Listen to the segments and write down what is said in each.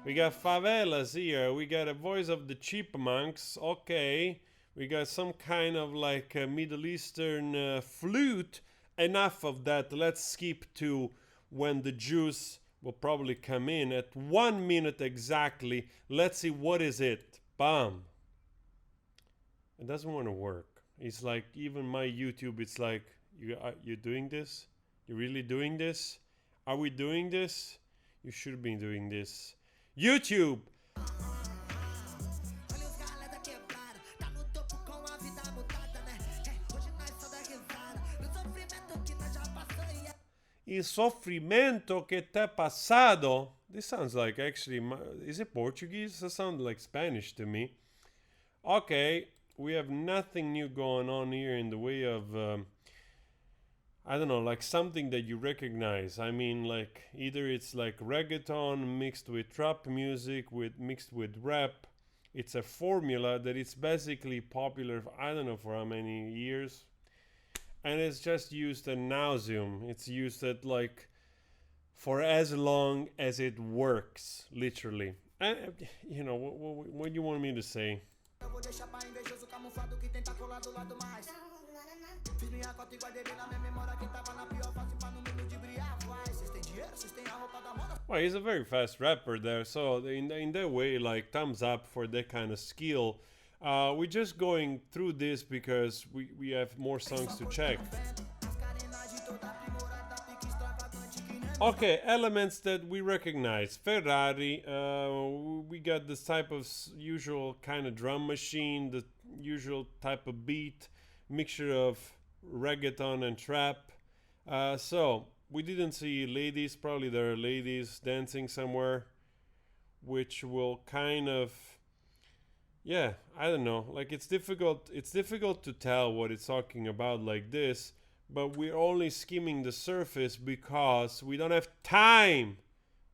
We got favelas here. We got a voice of the chipmunks. Okay. We got some kind of like a Middle Eastern flute. Enough of that. Let's skip to when the Jews will probably come in at 1 minute exactly. Let's see what is it. Bam. It doesn't want to work. It's like even my YouTube. It's like you doing this? You really doing this? Are we doing this? You should be doing this. YouTube. Il soffrimento che t'è passato. This sounds like actually, is it Portuguese? That sounds like Spanish to me. Okay, we have nothing new going on here in the way of, I don't know, like something that you recognize. I mean, like either it's like reggaeton mixed with trap music, mixed with rap. It's a formula that it's basically popular. I don't know for how many years, and it's just used ad nauseum. It's used at like for as long as it works, literally. And you know what you want me to say? Well, he's a very fast rapper there, so in that way, like thumbs up for that kind of skill. We're just going through this because we have more songs to check. Okay, elements that we recognize. Ferrari, we got this type of usual kind of drum machine, the usual type of beat, mixture of reggaeton and trap. So, we didn't see ladies, probably there are ladies dancing somewhere, which will kind of, yeah, I don't know, like it's difficult to tell what it's talking about like this, but we're only skimming the surface because we don't have time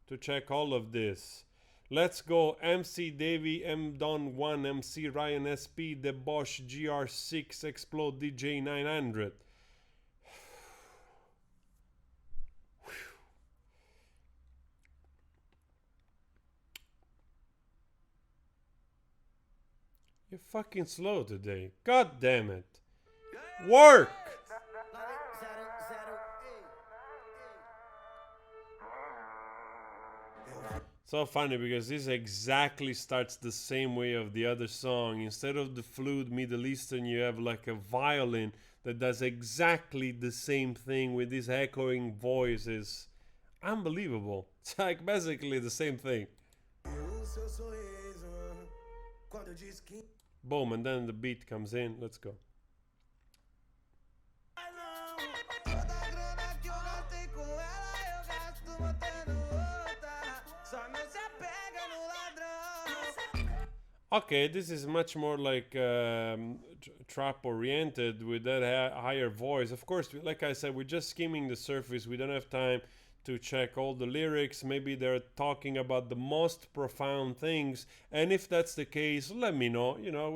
to check all of this. Let's go MC Davy, M Don 1, MC Ryan SP, The Bosch GR6, Explode DJ 900. You're fucking slow today. God damn it. Work! So funny because this exactly starts the same way of the other song. Instead of the flute Middle Eastern, you have like a violin that does exactly the same thing with these echoing voices. Unbelievable. It's like basically the same thing. Boom, and then the beat comes in. Let's go. Okay, this is much more like trap oriented with that higher voice. Of course, like I said, we're just skimming the surface. We don't have time to check all the lyrics. Maybe they're talking about the most profound things, and if that's the case, let me know. You know,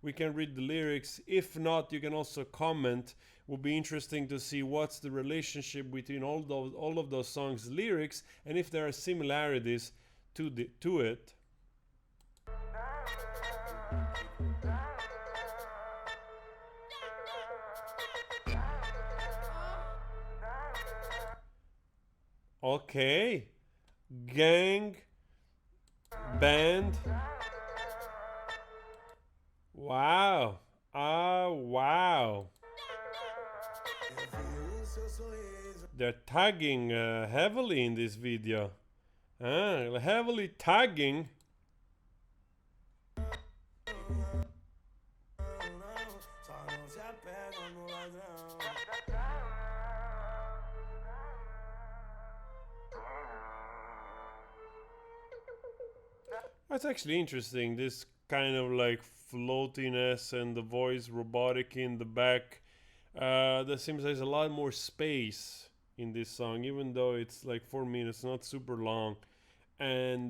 we can read the lyrics. If not, you can also comment. Will be interesting to see what's the relationship between all of those songs lyrics, and if there are similarities to it. Okay, gang, band. Wow. Wow. They're tagging heavily in this video. Heavily tagging. That's actually interesting. This kind of like floatiness and the voice robotic in the back. There seems there's a lot more space in this song, even though it's like 4 minutes, not super long. And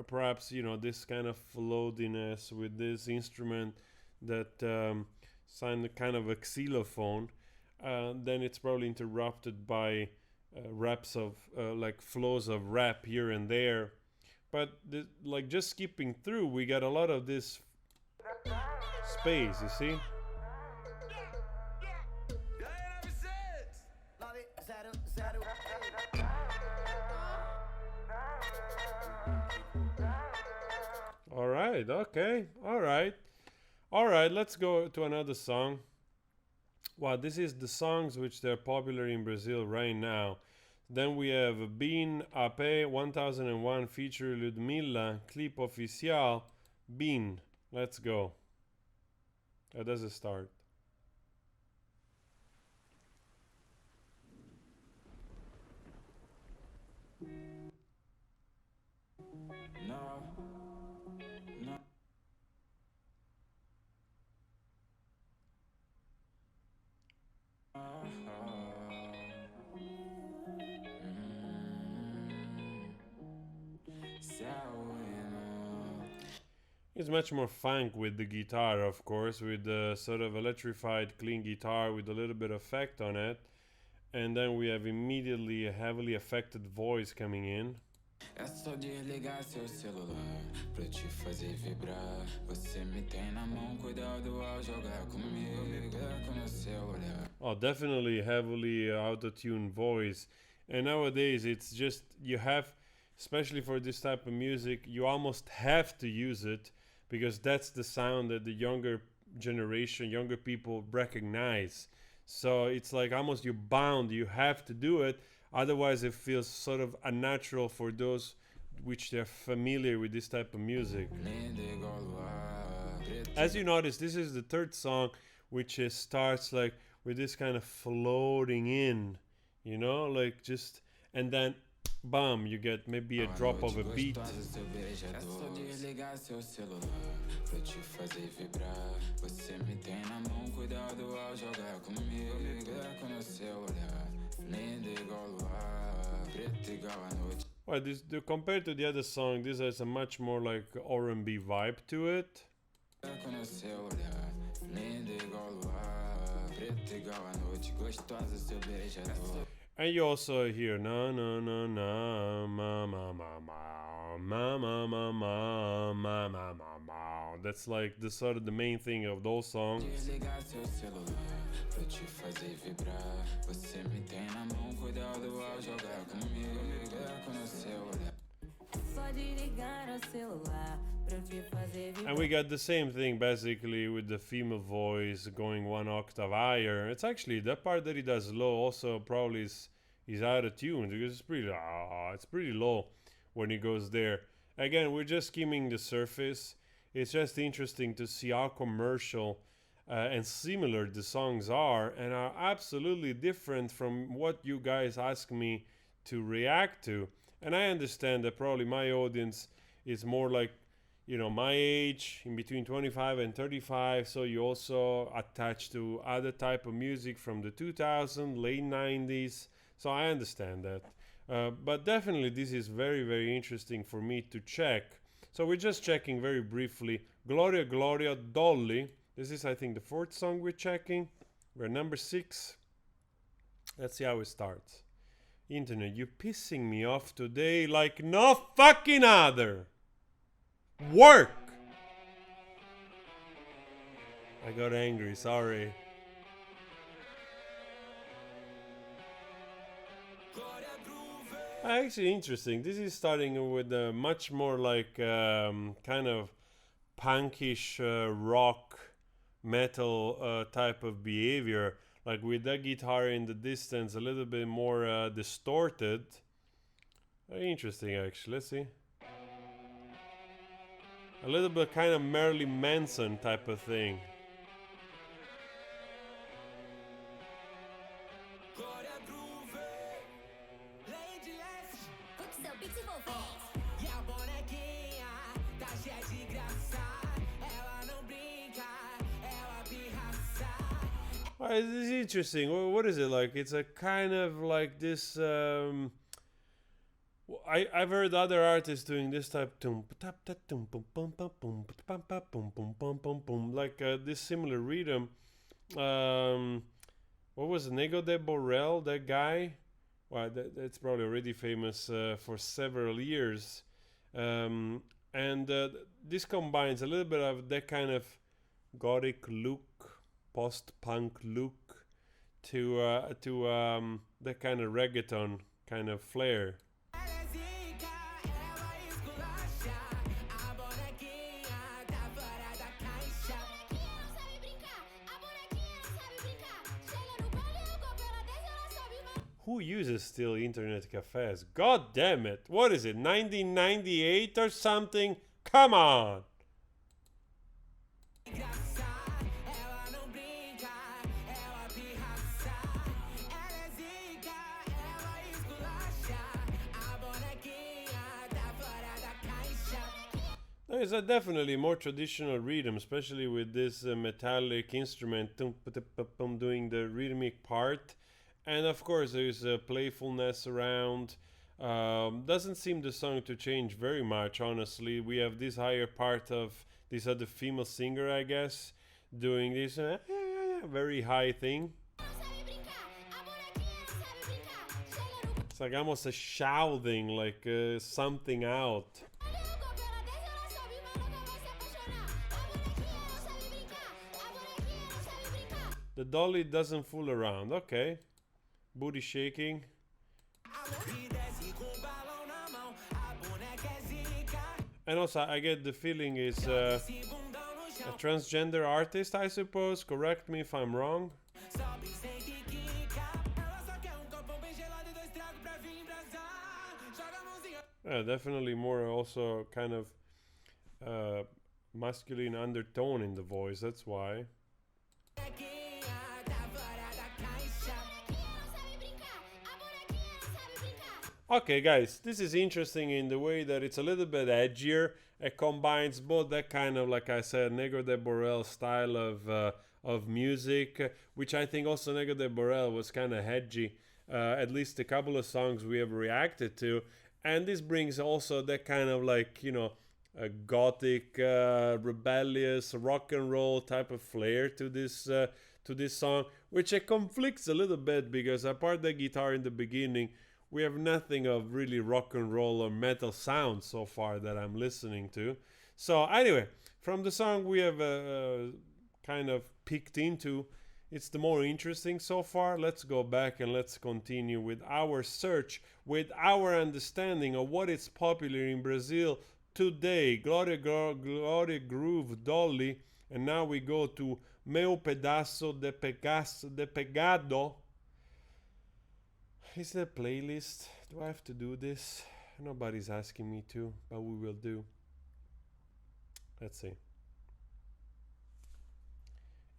perhaps, you know, this kind of floatiness with this instrument that sound kind of a xylophone. Then it's probably interrupted by raps of like flows of rap here and there. but like just skipping through, we got a lot of this space, you see? All right, okay, all right. All right, let's go to another song. Wow, this is the songs which they're popular in Brazil right now. Then we have Bin AP 1001 feature Ludmilla, clip oficial, Bin. Let's go. How does it start? No, no. It's much more funk with the guitar, of course, with the sort of electrified, clean guitar with a little bit of effect on it. And then we have immediately a heavily affected voice coming in. É só desligar seu celular pra te fazer vibrar. Você me tem na mão, cuidado ao jogar comigo. Me perco no seu olhar. Oh, definitely heavily auto-tuned voice. And nowadays it's just you have, especially for this type of music, you almost have to use it because that's the sound that the younger generation, younger people recognize. So it's like almost you're bound, you have to do it. Otherwise, it feels sort of unnatural for those which they're familiar with this type of music. Linda igual luar. As you notice, this is the third song, which starts like with this kind of floating in, you know, like just, and then, bam, you get maybe a drop of a beat. É só desligar seu celular pra te fazer vibrar. Você me tem na mão, cuidado ao jogar comigo. Me perco no seu olhar. Linda igual luar, preto igual a noite. Well, compared to the other song, this has a much more like R&B vibe to it. Perco no seu olhar. Linda igual luar, preto igual a noite. Gostosa seu beijador. And you also hear na na na na ma ma ma ma ma ma ma ma ma ma ma ma. That's like the sort of the main thing of those songs. Desligar seu celular pra te fazer vibrar. Você me tem na mão, cuidado ao jogar comigo. Me perco no seu olhar. Só de ligar o celular pra te fazer vibrar. And we got the same thing basically with the female voice going one octave higher. It's actually that part that he does low also probably is out of tune because it's pretty low when he goes there. Again, we're just skimming the surface. It's just interesting to see how commercial and similar the songs are and are absolutely different from what you guys ask me to react to. And I understand that probably my audience is more like, you know, my age, in between 25 and 35, so you also attach to other type of music from the 2000s, late 90s, so I understand that. But definitely this is very, very interesting for me to check. So we're just checking very briefly. Gloria Gloria Dolly. This is, I think, the fourth song we're checking. We're number 6. Let's see how it starts. Internet, you're pissing me off today like no fucking other. Work! I got angry, sorry. Actually, interesting. This is starting with a much more like kind of punkish rock metal type of behavior. Like with that guitar in the distance, a little bit more distorted. Very interesting, actually. Let's see. A little bit kind of Marilyn Manson type of thing. This is interesting. What is it like? It's a kind of like this. I've heard other artists doing this type, like this similar rhythm. What was it? Nego de Borrell, that guy? Well, that's probably already famous for several years. And this combines a little bit of that kind of gothic look, post-punk look, to that kind of reggaeton kind of flair. Who uses still internet cafes? God damn it! What is it, 1998 or something? Come on! There is a definitely more traditional rhythm, especially with this metallic instrument doing the rhythmic part. And of course, there is a playfulness around. Doesn't seem the song to change very much, honestly. We have this higher part of this other female singer, I guess, doing this very high thing. It's like almost a shouting, like something out. The dolly doesn't fool around. Okay. Booty shaking. And also, I get the feeling it's a transgender artist, I suppose. Correct me if I'm wrong. Yeah, definitely more also kind of masculine undertone in the voice. That's why. Okay, guys, this is interesting in the way that it's a little bit edgier. It combines both that kind of, like I said, Negro de Borel style of music, which I think also Negro de Borel was kind of edgy. At least a couple of songs we have reacted to, and this brings also that kind of like, you know, a gothic, rebellious rock and roll type of flair to this song, which it conflicts a little bit because apart the guitar in the beginning, we have nothing of really rock and roll or metal sound so far that I'm listening to. So anyway, from the song we have kind of picked into, it's the more interesting so far. Let's go back and let's continue with our search, with our understanding of what is popular in Brazil today. Gloria Groove, Dolly, and now we go to Meu Pedaço de Pegado. Is there a playlist? Do I have to do this? Nobody's asking me to, but we will do. Let's see.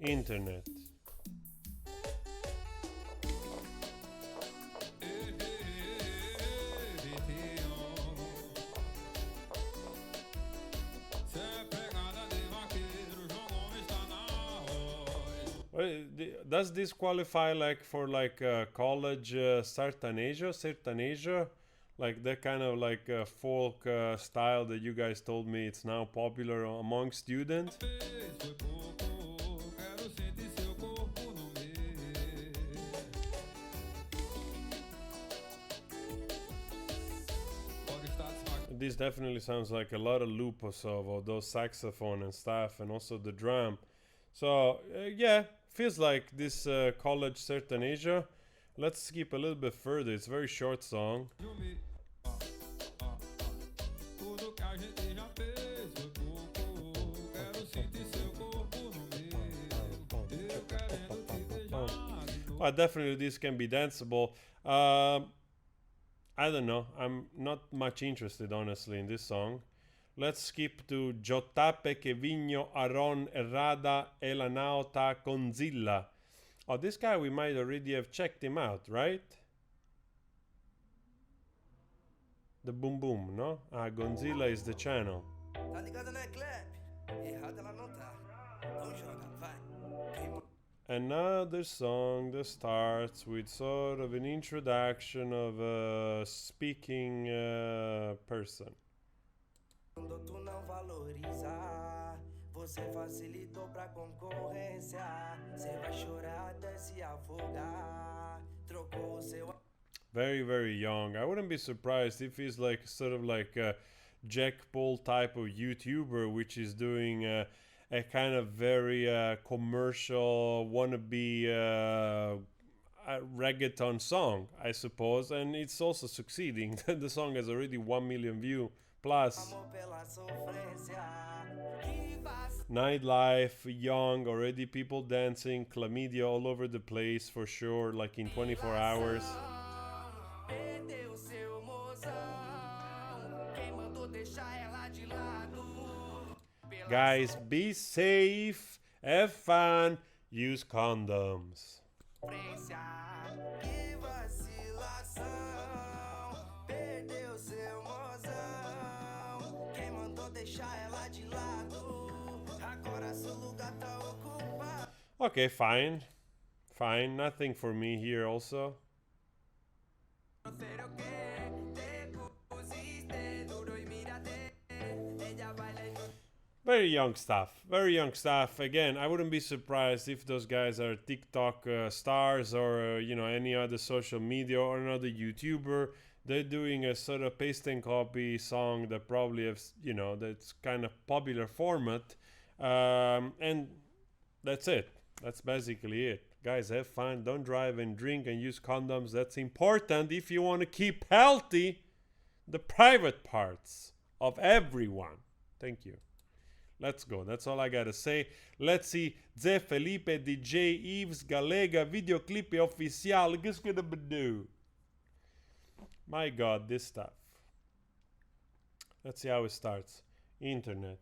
Internet. Does this qualify like for like college sertanejo, like that kind of like folk style that you guys told me it's now popular among students? This definitely sounds like a lot of lupus of those saxophone and stuff, and also the drum. So yeah, feels like this college sertanejo. Let's skip a little bit further. It's a very short song. Definitely this can be danceable. I don't know. I'm not much interested, honestly, in this song. Let's skip to Jotape que Vigno Aron Errada Elanauta Conzilla. Oh, this guy we might already have checked him out, right? The Boom Boom, no? Ah, Gonzilla is the channel. Another song that starts with sort of an introduction of a speaking person. Tu não valorizar, você facilitou pra concorrência. Você vai chorar até se afogar. Trocou o seu. Very, very young. I wouldn't be surprised if he's like sort of like Jack Paul type of YouTuber, which is doing a kind of very commercial wannabe reggaeton song, I suppose, and it's also succeeding. The song has already 1 million view plus. Amor pela sofrência. Que vacilo. Nightlife, young, already people dancing, chlamydia all over the place for sure, like in 24 hours. Perdeu seu mozão. Quem mandou deixar ela de lado? Pela Guys, be safe, have fun, use condoms. sofrência. Que vacilação. Perdeu seu mozão. Quem mandou deixar ela de lado? Agora seu lugar tá ocupado. Okay, fine. Fine, nothing for me here also. Pero que te pusiste duro y mírate. Ella baila y Very young stuff. Very young stuff. Again, I wouldn't be surprised if those guys are TikTok stars or any other social media or another YouTuber. They're doing a sort of paste and copy song that probably has that's kind of popular format, and that's it. That's basically it. Guys, have fun. Don't drive and drink and use condoms. That's important if you want to keep healthy the private parts of everyone. Thank you. Let's go. That's all I gotta say. Let's see. Zé Felipe, DJ Yves Galega, videoclip oficial. Guess what I'm gonna do? My God, this stuff. Let's see how it starts. Internet.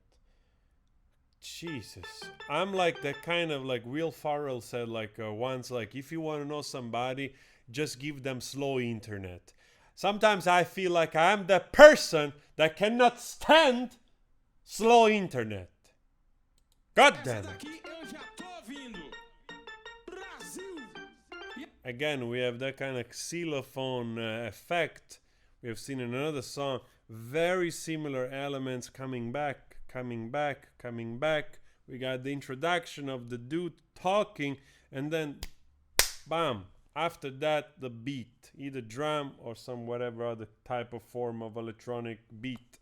Jesus. I'm like that kind of like Will Farrell said once, like if you want to know somebody, just give them slow internet. Sometimes I feel like I'm the person that cannot stand slow internet. God damn it. Again, we have that kind of xylophone effect. We have seen in another song very similar elements coming back. We got the introduction of the dude talking, and then bam, after that the beat, either drum or some whatever other type of form of electronic beat.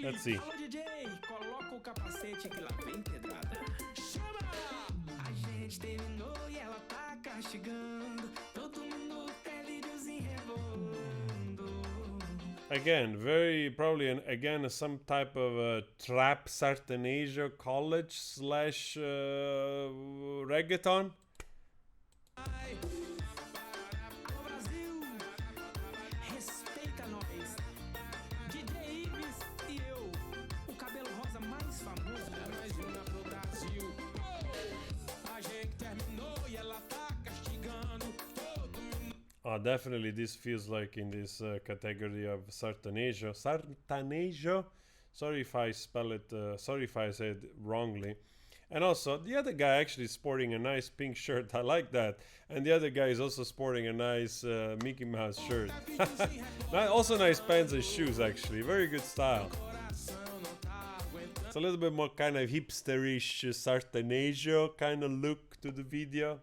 Let's see. Alô, DJ, coloca o capacete que lá vem pedrada. Chama! A gente terminou e ela tá castigando. Todo mundo delíriozinho rebolando. Again, very probably again some type of trap sertanejo college slash reggaeton. Ai, o Brasil, respeita nós. DJ Ives e eu, o cabelo rosa mais famoso do Brasil. Pro Brasil. A gente terminou e ela tá castigando. Todo mundo. Definitely this feels like in this category of sertanejo. Sertanejo? Sorry if I spell it, sorry if I said wrongly. And also, the other guy actually is sporting a nice pink shirt. I like that. And the other guy is also sporting a nice Mickey Mouse shirt. Also nice pants and shoes, actually. Very good style. It's a little bit more kind of hipsterish sertanejo kind of look to the video.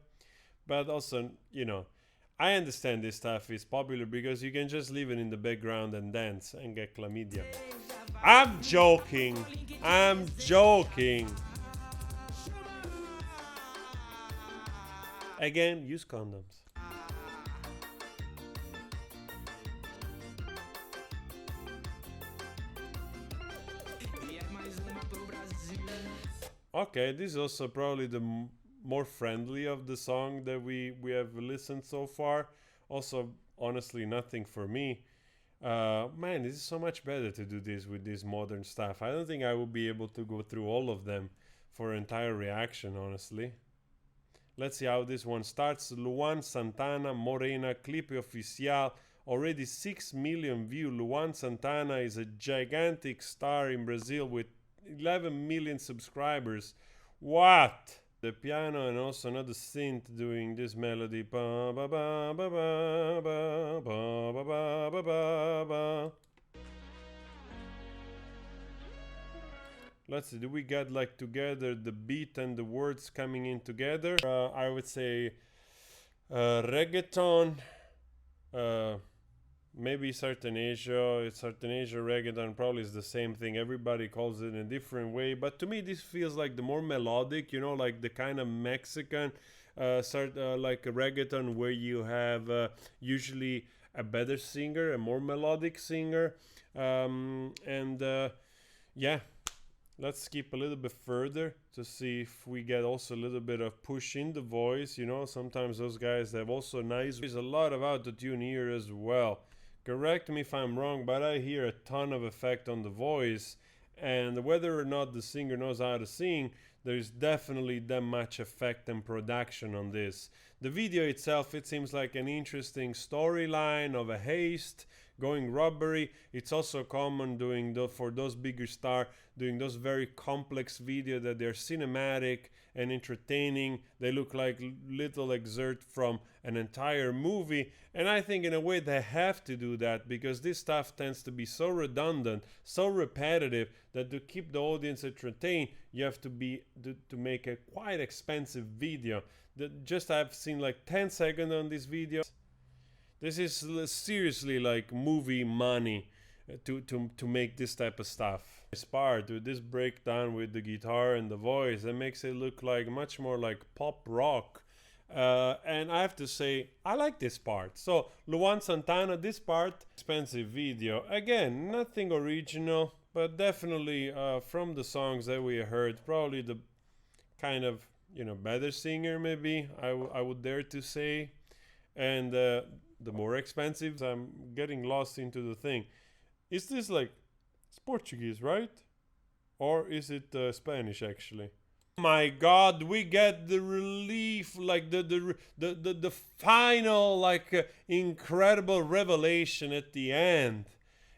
But also, I understand this stuff is popular because you can just leave it in the background and dance and get chlamydia. I'm joking. Again, use condoms. E é mais uma pro Brasil. Okay, this is also probably the more friendly of the song that we have listened so far. Also, honestly, nothing for me. Man, this is so much better to do this with this modern stuff. I don't think I will be able to go through all of them for entire reaction, honestly. Let's see how this one starts. Luan Santana, Morena, clip oficial. Already 6 million views. Luan Santana is a gigantic star in Brazil with 11 million subscribers. What? The piano and also another synth doing this melody. Ba, ba, ba, ba, ba, ba, ba, ba, ba, ba, ba, ba. Let's see, do we get like together the beat and the words coming in together? I would say reggaeton, maybe Certain Asia reggaeton probably is the same thing. Everybody calls it in a different way, but to me this feels like the more melodic, you know, like the kind of Mexican like a reggaeton where you have usually a better singer, a more melodic singer. Yeah, let's skip a little bit further to see if we get also a little bit of push in the voice. You know, sometimes those guys have also nice. There's a lot of autotune here as well. Correct me if I'm wrong, but I hear a ton of effect on the voice, and whether or not the singer knows how to sing, there's definitely that much effect and production on this. The video itself, it seems like an interesting storyline of a heist going robbery. It's also common doing for those bigger stars, doing those very complex video that they're cinematic and entertaining. They look like little excerpt from an entire movie, and I think in a way they have to do that because this stuff tends to be so redundant, so repetitive, that to keep the audience entertained you have to make a quite expensive video. Just I've seen like 10 seconds on this video. This is seriously like movie money to make this type of stuff. This part with this breakdown with the guitar and the voice, that makes it look like much more like pop rock. And I have to say, I like this part. So Luan Santana, this part, expensive video. Again, nothing original, but definitely from the songs that we heard, probably the kind of, you know, better singer maybe, I would dare to say. And the more expensive, I'm getting lost into the thing. Is this like, it's Portuguese, right? Or is it Spanish actually? My God, we get the relief, like the final, like incredible revelation at the end.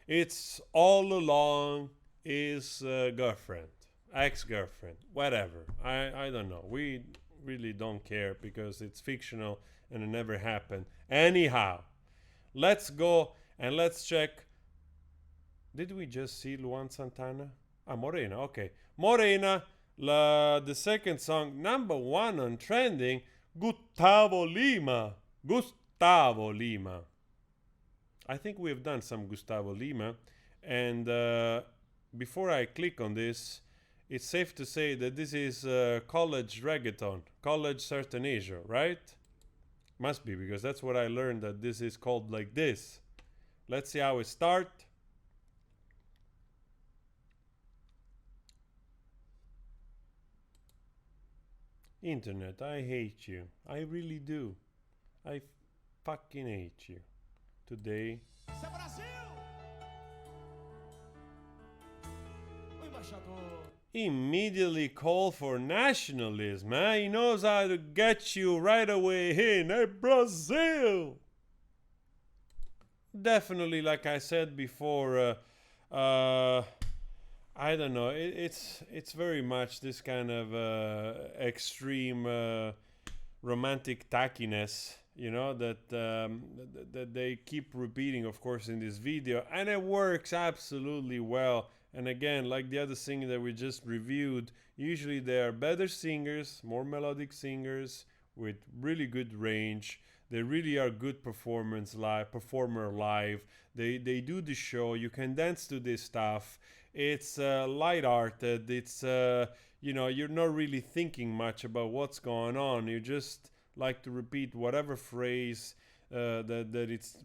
It's all along his girlfriend, ex-girlfriend, whatever. I don't know. We really don't care because it's fictional and it never happened. Anyhow, let's go and let's check. Did we just see Luan Santana? Ah, Morena, okay. Morena, the second song, #1 on trending, Gustavo Lima. Gustavo Lima. I think we've done some Gustavo Lima. And before I click on this, it's safe to say that this is college reggaeton, college Certain Asia, right? Must be, because that's what I learned, that this is called like this. Let's see how it starts. Internet, I hate you. I really do. I fucking hate you. Today. Immediately call for nationalism, eh? He knows how to get you right away in. Hey, Brazil! Definitely, like I said before, I don't know. It's very much this kind of extreme romantic tackiness, you know, that they keep repeating, of course, in this video, and it works absolutely well. And again, like the other singer that we just reviewed, usually they are better singers, more melodic singers with really good range. They really are good performer live. They do the show. You can dance to this stuff. It's light-hearted. It's you know, you're not really thinking much about what's going on. You just like to repeat whatever phrase that it's,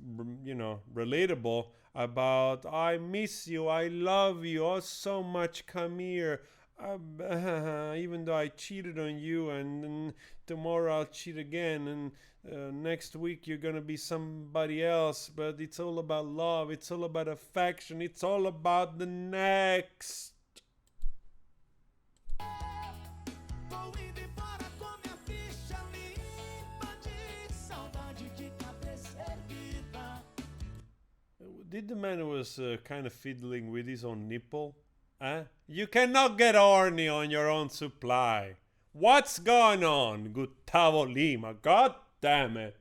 you know, relatable about. I miss you, I love you, oh so much, come here. Even though I cheated on you, and tomorrow I'll cheat again, and next week you're gonna be somebody else, but it's all about love, it's all about affection, it's all about the next. Did the man who was kind of fiddling with his own nipple? You cannot get horny on your own supply. What's going on, Gustavo Lima? God damn it.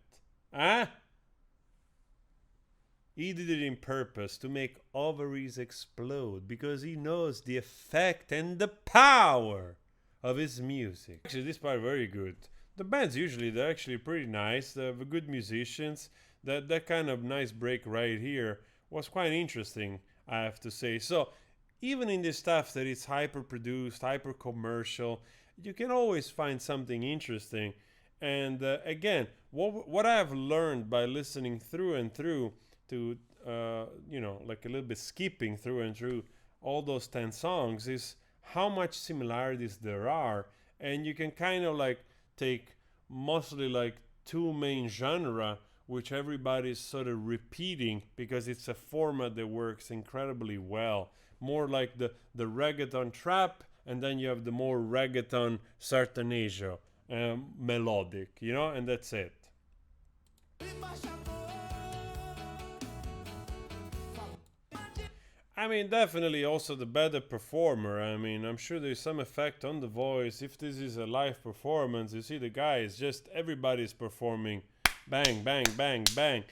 He did it in purpose to make ovaries explode because he knows the effect and the power of his music. Actually, this part very good. The bands usually, they're actually pretty nice. They're good musicians. that kind of nice break right here was quite interesting, I have to say. So even in this stuff that is hyper produced, hyper commercial, you can always find something interesting. And again, what I have learned by listening through and through to like a little bit skipping through and through all those 10 songs is how much similarities there are, and you can kind of like take mostly like two main genre which everybody's sort of repeating because it's a format that works incredibly well, more like the reggaeton trap, and then you have the more reggaeton sertanejo melodic, and that's it. I mean, definitely also the better performer. I mean, I'm sure there's some effect on the voice. If this is a live performance, you see the guy is just, everybody's performing bang, bang, bang, bang.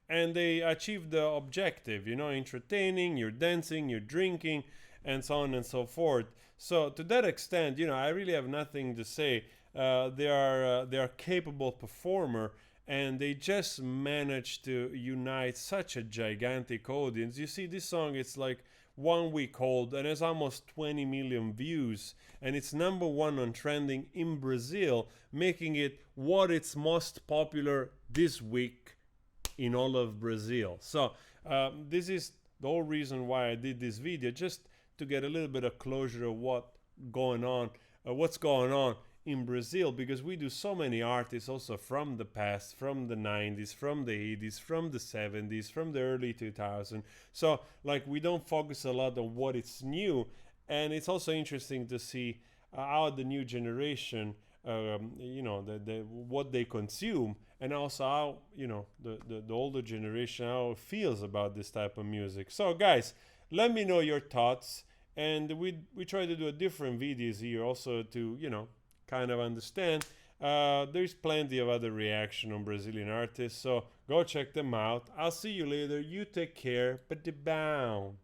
And they achieve the objective, entertaining, you're dancing, you're drinking, and so on and so forth. So to that extent, I really have nothing to say. They are capable performer, and they just managed to unite such a gigantic audience. You see, this song, it's like 1 week old and has almost 20 million views, and it's #1 on trending in Brazil, making it what it's most popular this week in all of Brazil. So this is the whole reason why I did this video, just to get a little bit of closure of what's going on in Brazil, because we do so many artists also from the past, from the 90s, from the 80s, from the 70s, from the early 2000s. So like we don't focus a lot on what is new, and it's also interesting to see how the new generation, what they consume, and also how the older generation, how it feels about this type of music. So guys, let me know your thoughts, and we try to do a different videos here also to kind of understand. There's plenty of other reaction on Brazilian artists, so go check them out. I'll see you later. You take care. But bound.